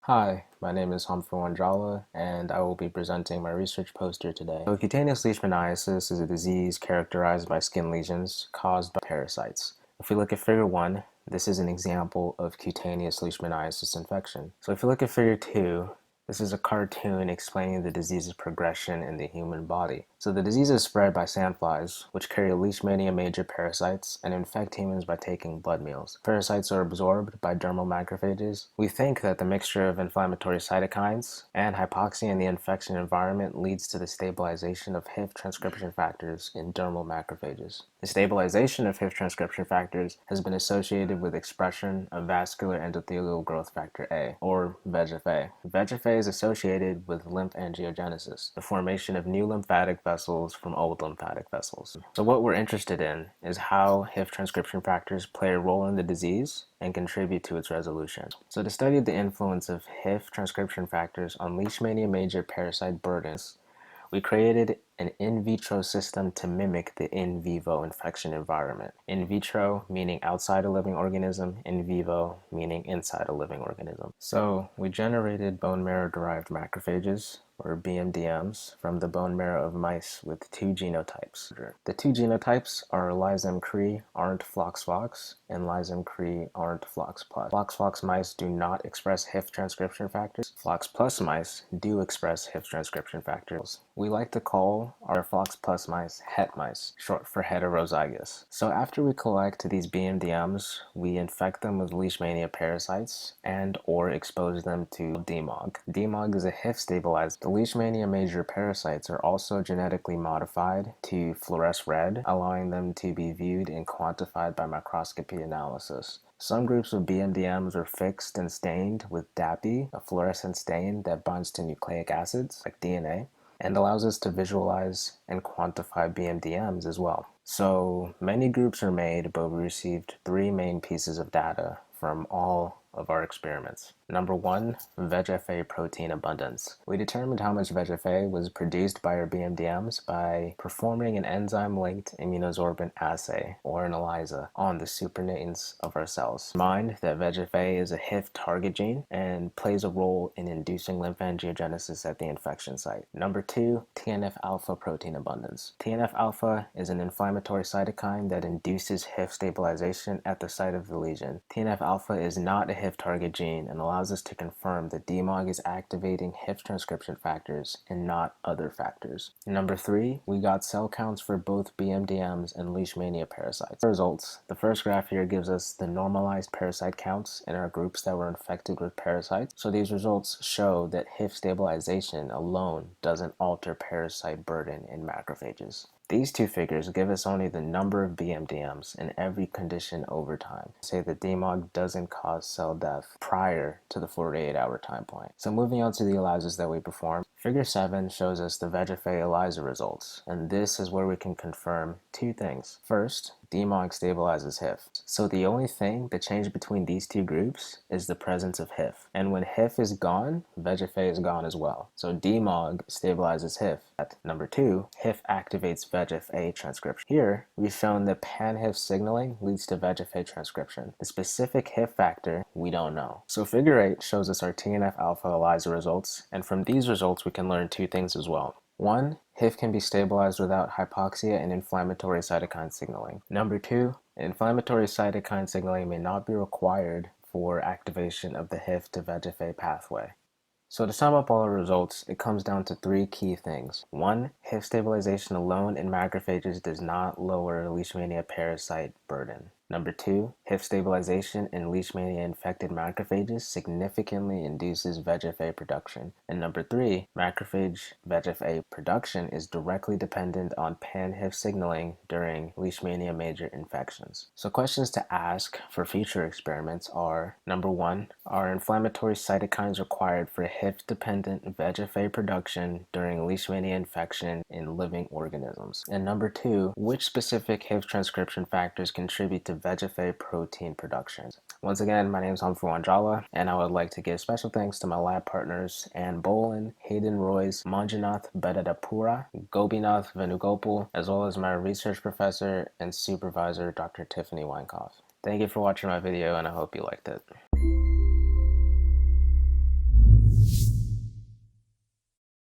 Hi, my name is Humphrey Wanjala, and I will be presenting my research poster today. So, cutaneous leishmaniasis is a disease characterized by skin lesions caused by parasites. If we look at figure 1, this is an example of cutaneous leishmaniasis infection. So if you look at figure 2, this is a cartoon explaining the disease's progression in the human body. So the disease is spread by sandflies, which carry Leishmania major parasites and infect humans by taking blood meals. Parasites are absorbed by dermal macrophages. We think that the mixture of inflammatory cytokines and hypoxia in the infection environment leads to the stabilization of HIF transcription factors in dermal macrophages. The stabilization of HIF transcription factors has been associated with expression of vascular endothelial growth factor A, or VEGF-A. VEGF-A is associated with lymphangiogenesis, the formation of new lymphatic vessels from old lymphatic vessels. So what we're interested in is how HIF transcription factors play a role in the disease and contribute to its resolution. So to study the influence of HIF transcription factors on Leishmania major parasite burdens, we created an in vitro system to mimic the in vivo infection environment. In vitro meaning outside a living organism, in vivo meaning inside a living organism. So we generated bone marrow derived macrophages, or BMDMs, from the bone marrow of mice with two genotypes. The two genotypes are Lysem-Cree aren't flox-flox and Lysem-Cree aren't flox-plus. Flox-flox mice do not express HIF transcription factors. Flox-plus mice do express HIF transcription factors. We like to call our flox-plus mice het mice, short for heterozygous. So after we collect these BMDMs, we infect them with Leishmania parasites and or expose them to DMOG. DMOG is a HIF stabilizer. The Leishmania major parasites are also genetically modified to fluoresce red, allowing them to be viewed and quantified by microscopy analysis. Some groups of BMDMs are fixed and stained with DAPI, a fluorescent stain that binds to nucleic acids, like DNA, and allows us to visualize and quantify BMDMs as well. So many groups are made, but we received three main pieces of data from all of our experiments. Number 1, VEGF-A protein abundance. We determined how much VEGF-A was produced by our BMDMs by performing an enzyme-linked immunosorbent assay, or an ELISA, on the supernatants of our cells. Mind that VEGF-A is a HIF target gene and plays a role in inducing lymphangiogenesis at the infection site. Number 2, TNF-alpha protein abundance. TNF-alpha is an inflammatory cytokine that induces HIF stabilization at the site of the lesion. TNF-alpha is not a HIF target gene and allows us to confirm that DMOG is activating HIF transcription factors and not other factors. Number 3, we got cell counts for both BMDMs and Leishmania parasites. Results. The first graph here gives us the normalized parasite counts in our groups that were infected with parasites. So these results show that HIF stabilization alone doesn't alter parasite burden in macrophages. These two figures give us only the number of BMDMs in every condition over time. Say that DMOG doesn't cause cell death prior to the 48-hour time point. So moving on to the ELISAs that we performed, figure 7 shows us the VEGF-A ELISA results, and this is where we can confirm two things. First, DMOG stabilizes HIF. So the only thing that changed between these two groups is the presence of HIF. And when HIF is gone, VEGF-A is gone as well. So DMOG stabilizes HIF. Number 2, HIF activates VEGF-A transcription. Here, we've shown that pan-HIF signaling leads to VEGF-A transcription. The specific HIF factor, we don't know. So figure 8 shows us our TNF-alpha ELISA results, and from these results we can learn two things as well. 1, HIF can be stabilized without hypoxia and inflammatory cytokine signaling. Number 2, inflammatory cytokine signaling may not be required for activation of the HIF to VEGF-A pathway. So to sum up all our results, it comes down to three key things. 1, HIF stabilization alone in macrophages does not lower Leishmania parasite burden. Number 2, HIF stabilization in Leishmania infected macrophages significantly induces VEGF-A production. And number 3, macrophage VEGF-A production is directly dependent on pan-HIF signaling during Leishmania major infections. So questions to ask for future experiments are, number 1, are inflammatory cytokines required for HIF-dependent VEGF-A production during Leishmania infection in living organisms? And number 2, which specific HIF transcription factors contribute to VEGF-A protein production? Once again, my name is Humphrey Wanjala, and I would like to give special thanks to my lab partners Ann Bolin, Hayden Royce, Manjunath Bedadapura, Gobinath Venugopal, as well as my research professor and supervisor, Dr. Tiffany Weinkoff. Thank you for watching my video, and I hope you liked it.